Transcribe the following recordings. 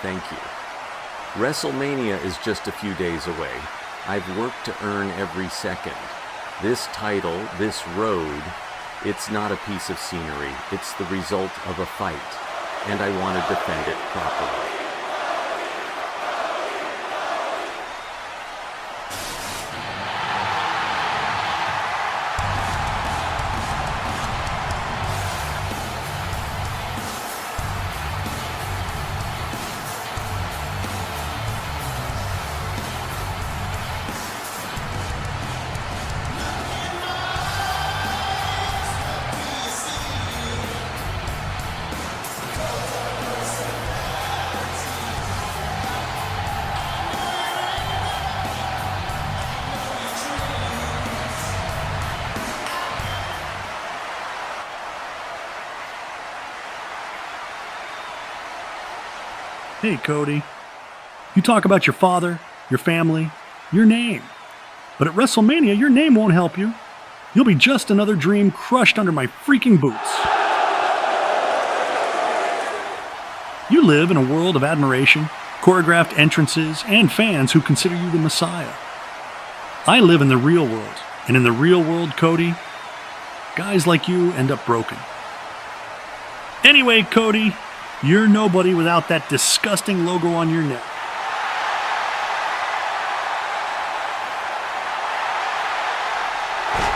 Thank you. WrestleMania is just a few days away. I've worked to earn every second. This title, this road, it's not a piece of scenery. It's the result of a fight, and I want to defend it properly. Hey, Cody. You talk about your father, your family, your name. But at WrestleMania, your name won't help you. You'll be just another dream crushed under my freaking boots. You live in a world of admiration, choreographed entrances, and fans who consider you the Messiah. I live in the real world, and in the real world, Cody, guys like you end up broken. Anyway, Cody, you're nobody without that disgusting logo on your neck.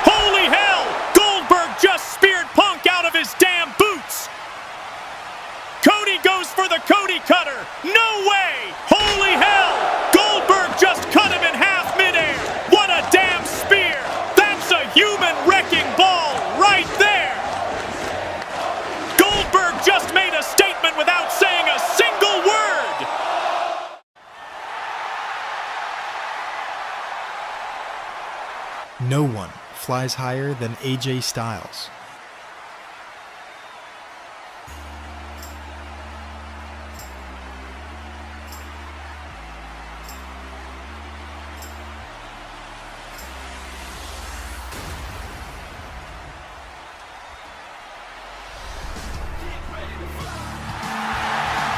Holy hell! Goldberg just speared Punk out of his damn boots! Cody goes for the Cody cutter! No way! Holy hell! Goldberg just cut him in half midair! What a damn spear! That's a human wrecking ball right there! Goldberg just made a statement without saying a single word! No one flies higher than AJ Styles.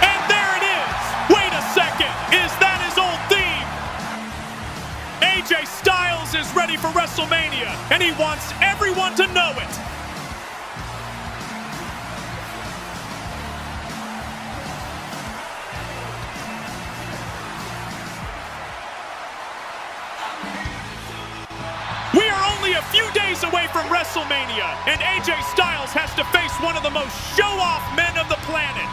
And there it is! Wait a second! Is that his old theme? AJ Styles is ready for WrestleMania, and he wants everyone to know it! We are only a few days away from WrestleMania, and AJ Styles has to face one of the most show-off men of the planet.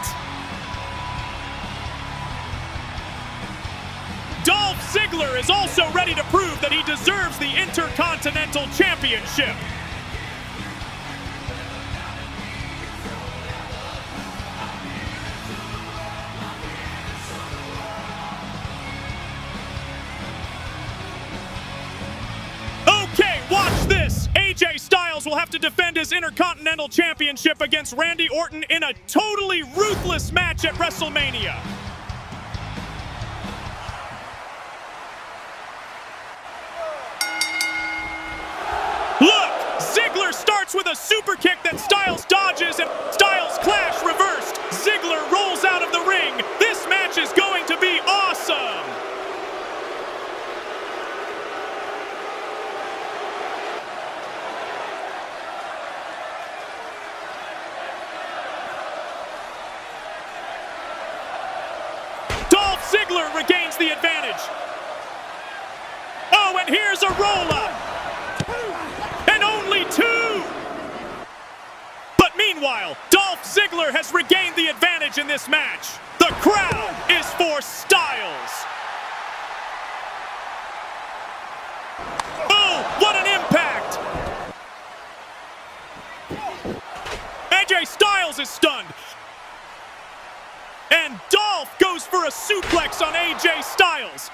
Dolph Ziggler is also ready to prove that he deserves the Intercontinental Championship. Okay, watch this! AJ Styles will have to defend his Intercontinental Championship against Randy Orton in a totally ruthless match at WrestleMania. Look! Ziggler starts with a super kick that Styles dodges and Styles clash reversed. Ziggler rolls out of the ring. This match is going to be awesome! Dolph Ziggler regains the advantage. Oh, and here's a roll-up. And only two! But meanwhile, Dolph Ziggler has regained the advantage in this match. The crowd is for Styles. Oh, what an impact! AJ Styles is stunned. And Dolph goes for a suplex on AJ Styles.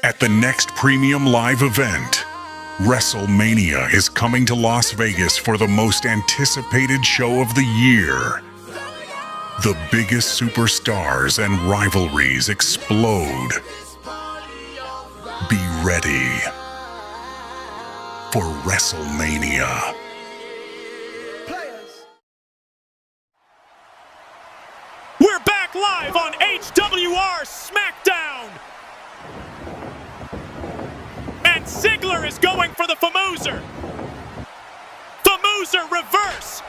At the next premium live event, WrestleMania is coming to Las Vegas for the most anticipated show of the year. The biggest superstars and rivalries explode. Be ready for WrestleMania. the Famoser. Famoser reverse.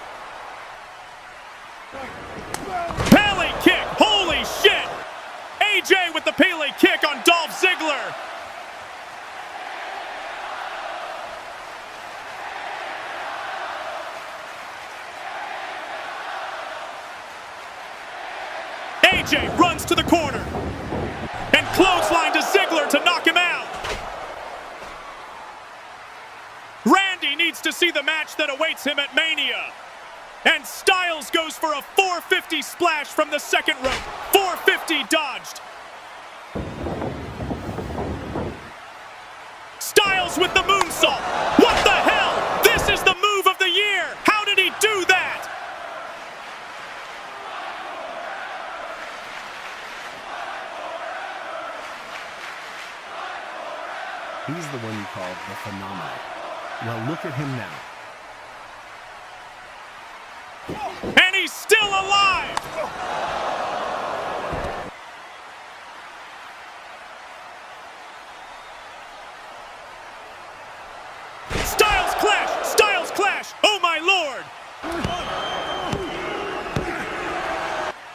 Pele kick. Holy shit. AJ with the Pele kick on Dolph Ziggler. AJ runs to the corner and clothesline to Ziggler to knock him out. Randy needs to see the match that awaits him at Mania. And Styles goes for a 450 splash from the second rope. 450 dodged. Styles with the moonsault. What the hell? This is the move of the year. How did he do that? He's the one you call the phenomenon. Well, look at him now. And he's still alive! Styles clash! Styles clash! Oh my lord!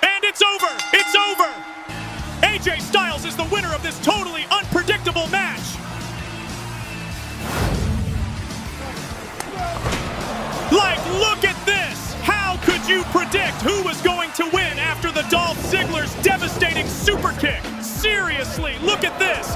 And it's over! It's over! AJ Styles is the winner of this totally unpredictable match! Like, look at this! How could you predict who was going to win after the Dolph Ziggler's devastating super kick? Seriously, look at this!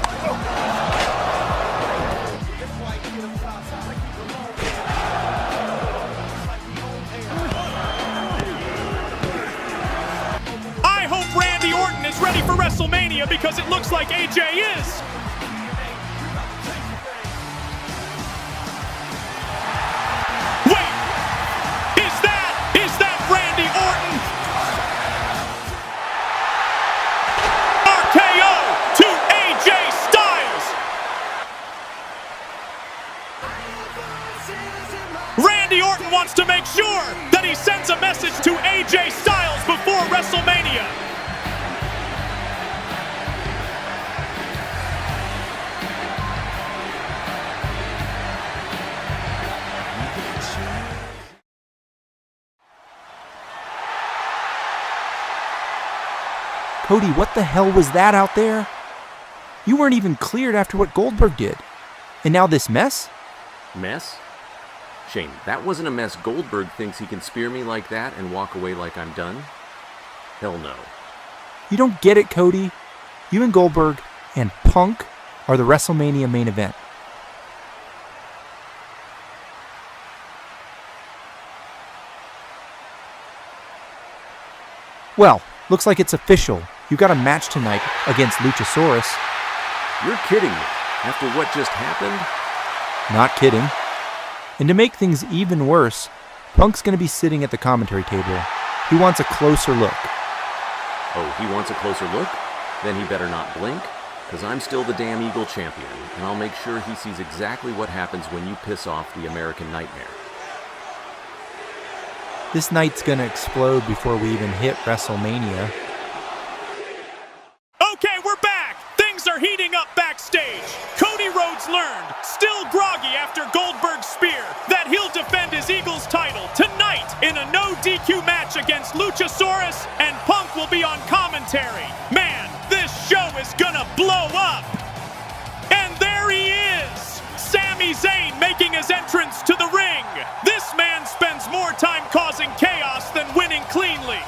I hope Randy Orton is ready for WrestleMania because it looks like AJ is! Randy Orton wants to make sure that he sends a message to AJ Styles before WrestleMania. Cody, what the hell was that out there? You weren't even cleared after what Goldberg did. And now this mess? Mess? Shane, that wasn't a mess. Goldberg thinks he can spear me like that and walk away like I'm done? Hell no. You don't get it, Cody. You and Goldberg and Punk are the WrestleMania main event. Well, looks like it's official. You got a match tonight against Luchasaurus. You're kidding me. After what just happened? Not kidding. And to make things even worse, Punk's going to be sitting at the commentary table. He wants a closer look. Oh, he wants a closer look? Then he better not blink, because I'm still the damn Eagle champion, and I'll make sure he sees exactly what happens when you piss off the American Nightmare. This night's going to explode before we even hit WrestleMania. Okay, we're back! Things are heating up backstage. Cody Rhodes learned, still groggy after Goldberg's spear, that he'll defend his Eagles title tonight in a no DQ match against Luchasaurus, and Punk will be on commentary. Man, this show is gonna blow up! And there he is! Sami Zayn making his entrance to the ring. This man spends more time causing chaos than winning cleanly.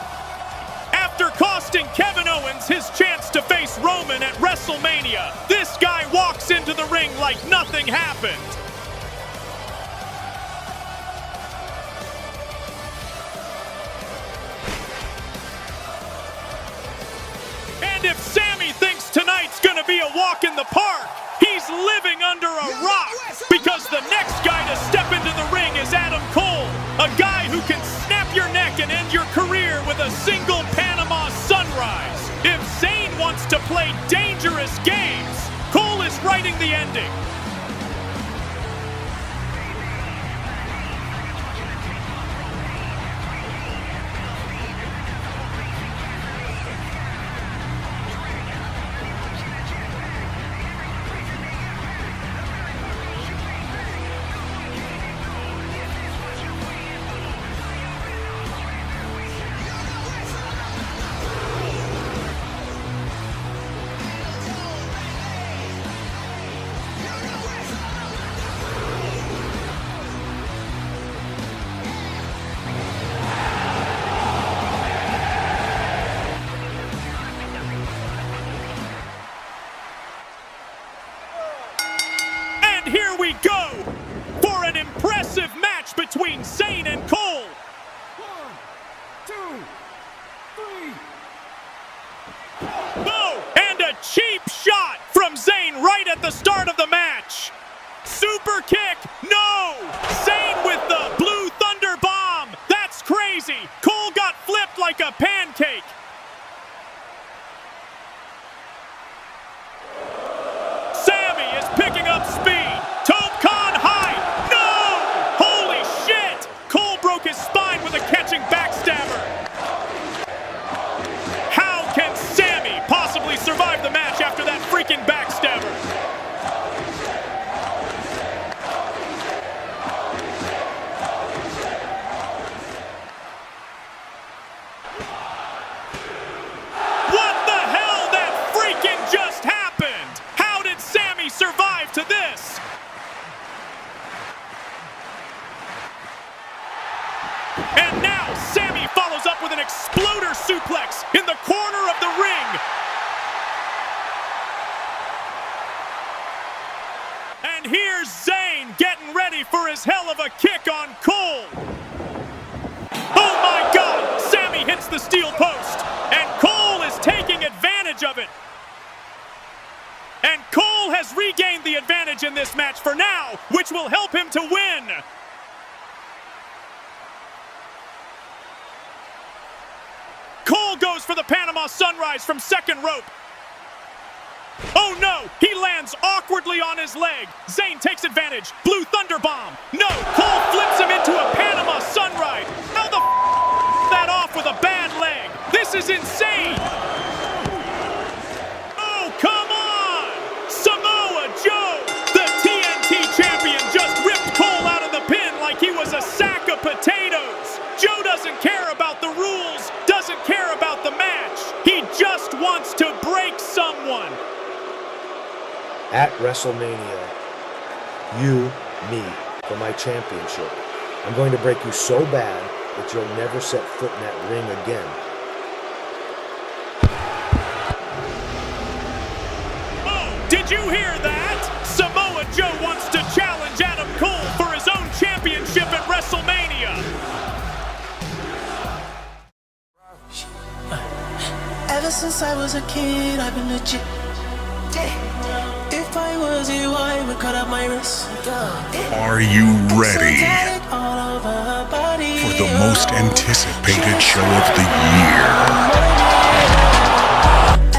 After costing Kevin Owens his chance to face Roman at WrestleMania, this guy walks into the ring like nothing happened. And if Sami thinks tonight's gonna be a walk in the park, he's living under a rock, because the next guy to step into the ring is Adam Cole, a guy who can snap your neck and end your career with a single Panama sunrise. If Zayn wants to play dangerous games, Cole is writing the ending. explosive match between Zayn and Cole. 1, 2, 3. Oh, and a cheap shot from Zayn right at the start of the match. Super kick, no! Zayn with the Blue Thunder Bomb. That's crazy. Cole got flipped like a pancake. Sammy is picking up speed. Tope Con high. No! Holy shit! Cole broke his spine with a catching backstabber. How can Sammy possibly survive the match after that freaking backstabber? What the hell? That freaking just happened! How did Sammy survive to this? And now Sammy follows up with an exploder suplex in the corner of the ring. And here's Zayn getting ready for his hell of a kick on Cole. Oh my God! Sammy hits the steel post, and Cole is taking advantage of it. And Cole has regained the advantage in this match for now, which will help him to win. Cole goes for the Panama Sunrise from second rope. Oh no, he lands awkwardly on his leg. Zayn takes advantage. Blue Thunder Bomb. No, Cole flips him into a Panama Sunrise. How the that off with a bad leg? This is insane. Oh, come on. Samoa Joe, the TNT champion, just ripped Cole out of the pin like he was a sack of potatoes. Joe doesn't care about the rules, doesn't care about the match. He just wants to break someone. At WrestleMania, you, me, for my championship. I'm going to break you so bad that you'll never set foot in that ring again. Oh, did you hear that? Samoa Joe wants to challenge Adam Cole for his own championship at WrestleMania. Ever since I was a kid, I've been legit. If I was you, I would cut up my wrist. Are you ready for the most anticipated show of the year?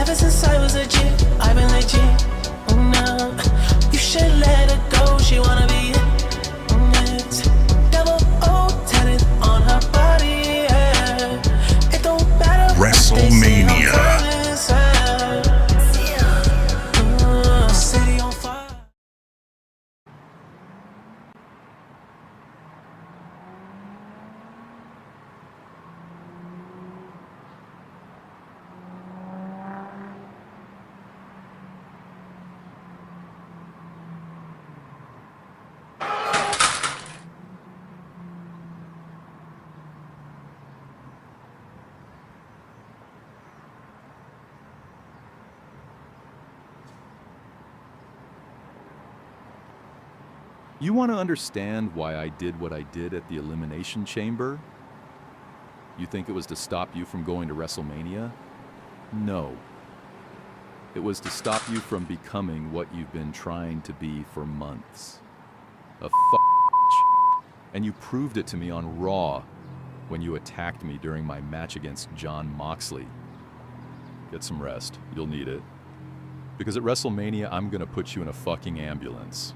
Ever since I was a G, I've been legit. No, you should let her go. She wanna be it. Double O tatted on her body. Yeah. It don't matter. WrestleMania. City on fire. You want to understand why I did what I did at the Elimination Chamber? You think it was to stop you from going to WrestleMania? No. It was to stop you from becoming what you've been trying to be for months. A And you proved it to me on Raw when you attacked me during my match against Jon Moxley. Get some rest. You'll need it. Because at WrestleMania, I'm gonna put you in a fucking ambulance.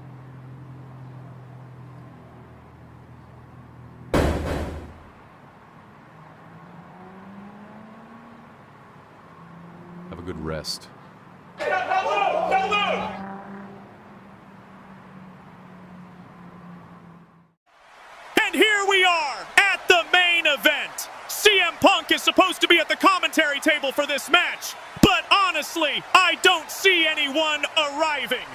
Have a good rest. And here we are at the main event. CM Punk is supposed to be at the commentary table for this match, but honestly, I don't see anyone arriving.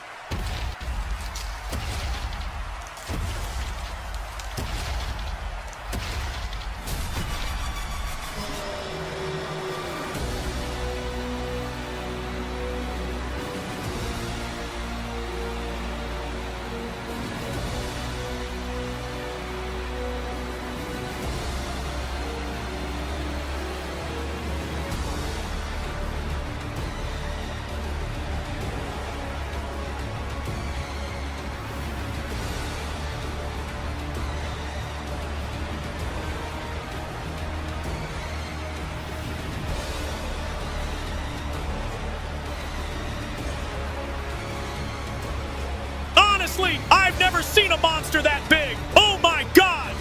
Seriously, I've never seen a monster that big. Oh my God!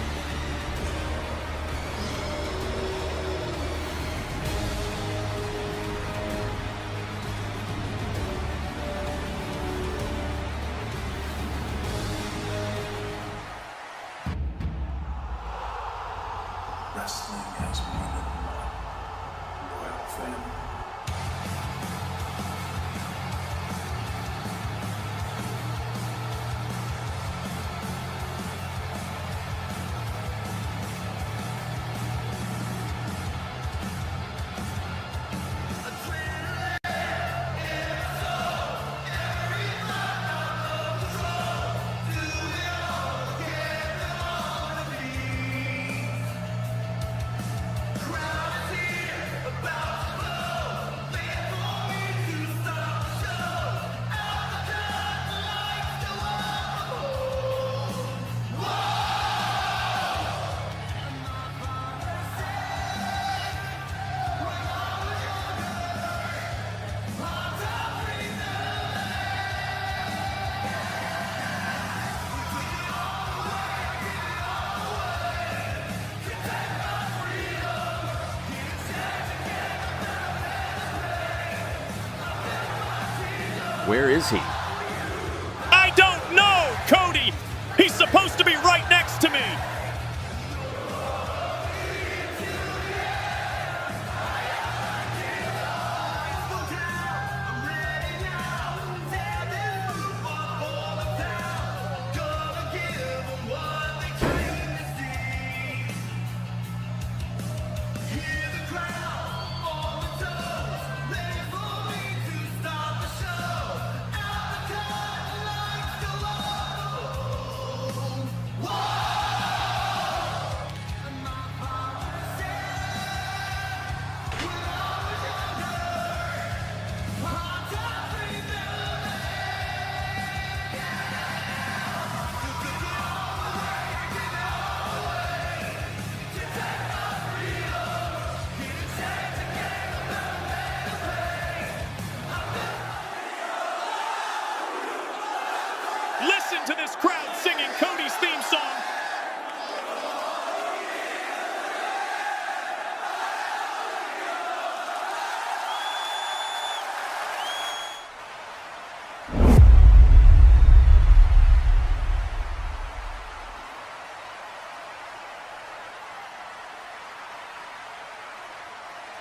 Wrestling has more than one royal family. Where is he? I don't know, Cody! He's supposed to be right next to me! Listen to this crowd singing Cody's theme song.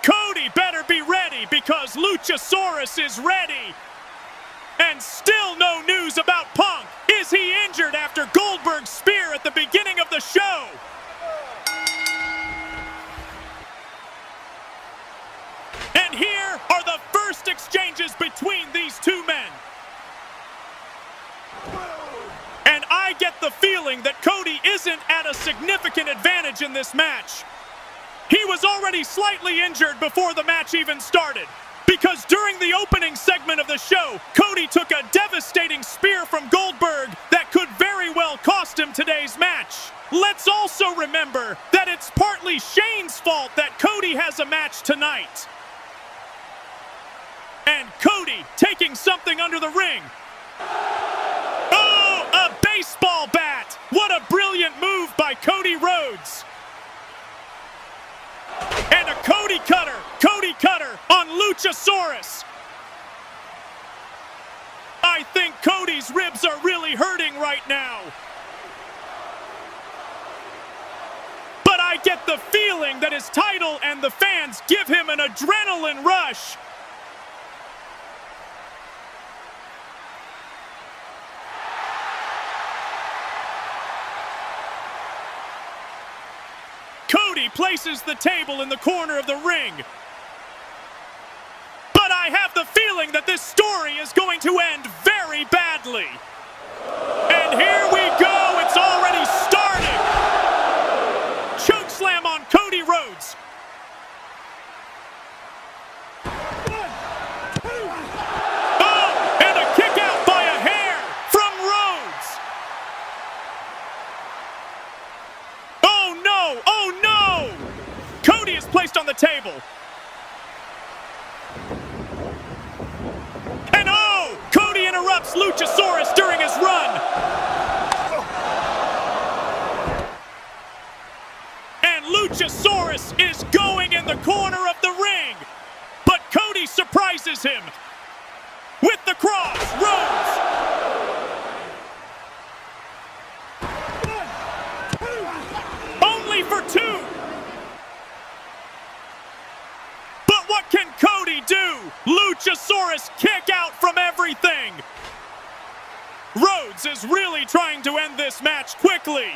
Cody better be ready because Luchasaurus is ready. And still no news about Punk. Is he injured after Goldberg's spear at the beginning of the show? And here are the first exchanges between these two men. And I get the feeling that Cody isn't at a significant advantage in this match. He was already slightly injured before the match even started. Because during the opening segment of the show, Cody took a devastating spear from Goldberg that could very well cost him today's match. Let's also remember that it's partly Shane's fault that Cody has a match tonight. And Cody taking something under the ring. Oh, a baseball bat! What a brilliant move by Cody Rhodes. And a Cody Cutter on Luchasaurus. I think Cody's ribs are really hurting right now. But I get the feeling that his title and the fans give him an adrenaline rush. Cody places the table in the corner of the ring. But I have the feeling that this story is going to end very badly. And here we go, it's already starting. Chokeslam on Cody Rhodes. Oh, and a kick out by a hair from Rhodes. Oh no, oh no! Cody is placed on the table. And oh, Cody in interrupts Luchasaurus during his run. And Luchasaurus is going in the corner of the ring. But Cody surprises him with the cross. Rhodes. Only for 2. But what can Cody do? Luchasaurus kick out from everything. Rhodes is really trying to end this match quickly.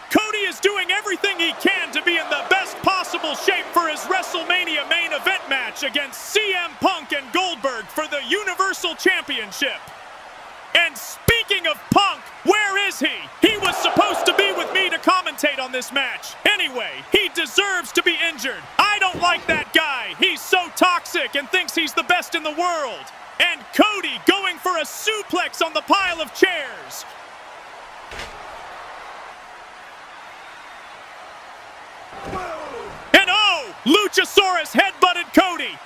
Cody is doing everything he can to be in the best possible shape for his WrestleMania main event match against CM Punk and Goldberg for the Universal Championship. And speaking of Punk, where is he? He was supposed to be with me to commentate on this match. Anyway, he deserves to be injured. I don't like that guy. He's so toxic and thinks he's the best in the world. And Cody going for a suplex on the pile of chairs. And oh, Luchasaurus headbutted Cody.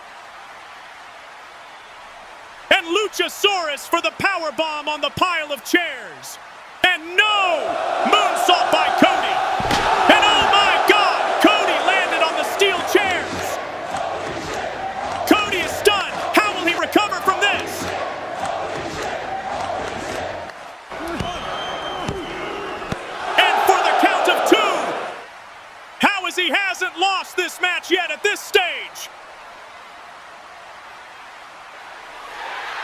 And Luchasaurus for the powerbomb on the pile of chairs. And no! Moonsault by Cody. And oh my God! Cody landed on the steel chairs. Cody is stunned. How will he recover from this? And for the count of 2. How is he hasn't lost this match yet at this stage?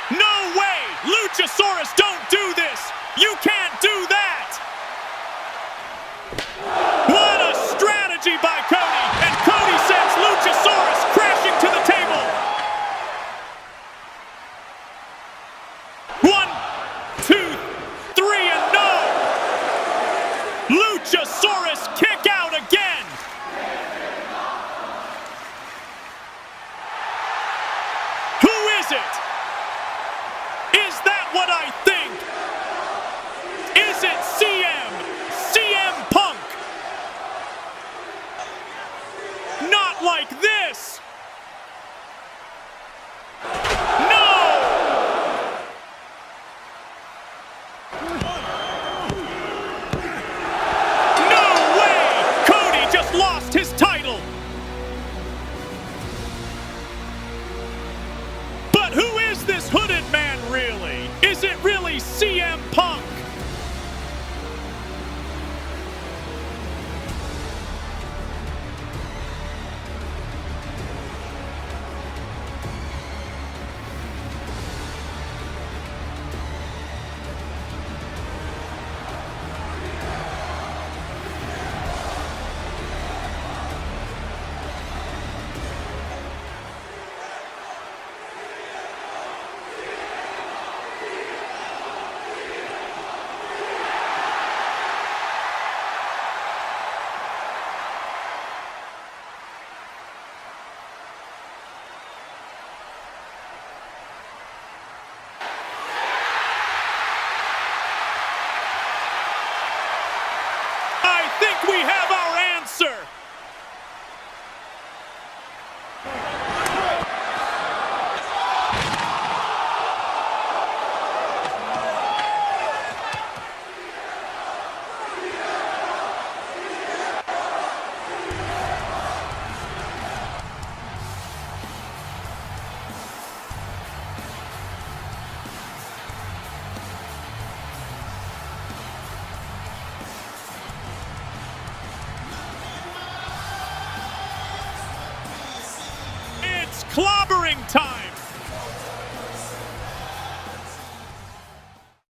No way! Luchasaurus, don't do this! You can't do that! What a strategy by Cody! And Cody sends Luchasaurus crashing to the table! 1, 2, 3, and no! Luchasaurus kick out again! Who is it? Is that what I think? Is it CM Punk? Not like this! No! No way! Cody just lost his title! But who is this hooded man really? Is it really CM Punk? I think we have our answer. Clobbering time!